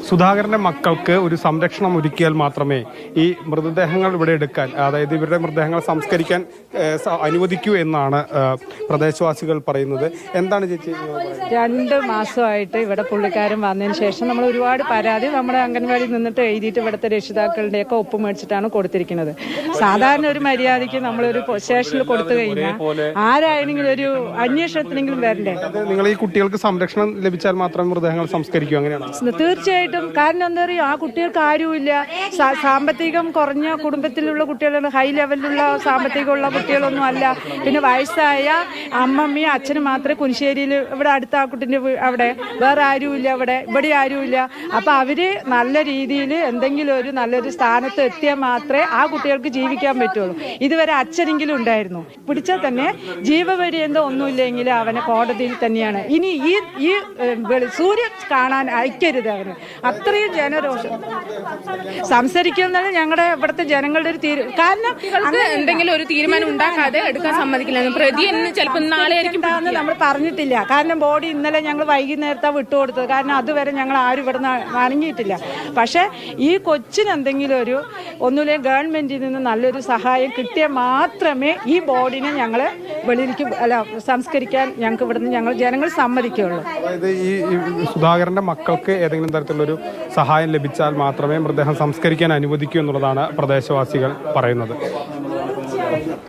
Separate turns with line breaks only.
സുധാകരന്റെ മക്കൾക്ക് ഒരു സംരക്ഷണം ഒരുക്കിയാൽ മാത്രമേ ഈ മൃതദേഹങ്ങൾ ഇവിടെ എടുക്കാൻ, അതായത് ഇവരുടെ മൃതദേഹങ്ങൾ സംസ്കരിക്കാൻ അനുവദിക്കൂ എന്നാണ് പ്രദേശവാസികൾ പറയുന്നത്. എന്താണ് ചേച്ചി?
2 മാസമായിട്ട് ഇവിടെ പുള്ളിക്കാരൻ വന്നതിന് ശേഷം നമ്മൾ ഒരുപാട് പരാതി നമ്മുടെ അംഗൻവാടിയിൽ നിന്നിട്ട് എഴുതിയിട്ട് ഇവിടുത്തെ രക്ഷിതാക്കളുടെയൊക്കെ ഒപ്പ് മേടിച്ചിട്ടാണ് കൊടുത്തിരിക്കുന്നത്. സാധാരണ ഒരു മര്യാദയ്ക്ക് നമ്മളൊരു സ്റ്റേഷനിൽ കൊടുത്തു കഴിഞ്ഞാൽ ആരായെങ്കിലും ഒരു അന്വേഷണത്തിനെങ്കിലും വരണ്ടേ?
നിങ്ങൾ ഈ കുട്ടികൾക്ക് സംരക്ഷണം ലഭിച്ചാൽ മാത്രം മൃതദേഹങ്ങൾ സംസ്കരിക്കൂ, അങ്ങനെയാണ്?
തീർച്ചയായിട്ടും. കാരണം എന്താ പറയുക, ആ കുട്ടികൾക്ക് ആരുമില്ല, സാമ്പത്തികം കുറഞ്ഞ കുടുംബത്തിലുള്ള കുട്ടികളാണ്, ഹൈ ലെവലിലുള്ള സാമ്പത്തികമുള്ള കുട്ടികളൊന്നും അല്ല. പിന്നെ വയസ്സായ അമ്മമ്മയും അച്ഛനും മാത്രമേ കുനിശ്ശേരിയിൽ ഇവിടെ അടുത്ത ആ കുട്ടിൻ്റെ അവിടെ വേറെ ആരുമില്ല, ഇവിടെ ആരുമില്ല. അപ്പം അവര് നല്ല രീതിയിൽ എന്തെങ്കിലും ഒരു നല്ലൊരു സ്ഥാനത്ത് എത്തിയാൽ മാത്രമേ ആ കുട്ടികൾക്ക് ജീവിക്കാൻ പറ്റുള്ളൂ. ഇതുവരെ അച്ഛനെങ്കിലും ഉണ്ടായിരുന്നു, പിടിച്ചാൽ തന്നെ ജീവപര്യന്തം ഒന്നുമില്ലെങ്കിൽ അവനെ കോടതിയിൽ തന്നെയാണ്. ഇനി ഈ സൂര്യൻ കാണാൻ അയക്കരുത് അവന്. അത്രയും ജനരോഷം സംസാരിക്കുന്നത് ഞങ്ങളുടെ ഇവിടുത്തെ ജനങ്ങളുടെ ഒരു കാരണം
എന്തെങ്കിലും ഒരു തീരുമാനം ഉണ്ടാക്കാതെ എടുക്കാൻ സമ്മതിക്കില്ല. പ്രതി ചിലപ്പോൾ നാളെ
നമ്മൾ പറഞ്ഞിട്ടില്ല. കാരണം ബോഡി ഇന്നലെ ഞങ്ങൾ വൈകുന്നേരത്താണ് വിട്ടുകൊടുത്തത്. കാരണം അതുവരെ ഞങ്ങൾ ആരും ഇവിടെ അനങ്ങിയിട്ടില്ല. പക്ഷെ ഈ കൊച്ചിന് എന്തെങ്കിലും ഒന്നുമില്ലെങ്കിൽ ഗവൺമെന്റിൽ നിന്ന് നല്ലൊരു സഹായം കിട്ടിയാൽ മാത്രമേ ഈ ബോഡിനെ ഞങ്ങൾ വെളിയിലേക്ക് സംസ്കരിക്കാൻ ഞങ്ങൾക്ക് ഇവിടുന്ന് ജനങ്ങൾ സമ്മതിക്കുകയുള്ളൂ.
അതായത് ഈ സുധാകരന്റെ മക്കൾക്ക് ഏതെങ്കിലും തരത്തിലുള്ളൊരു സഹായം ലഭിച്ചാൽ മാത്രമേ മൃതദേഹം സംസ്കരിക്കാൻ അനുവദിക്കൂ എന്നുള്ളതാണ് പ്രദേശവാസികൾ പറയുന്നത്.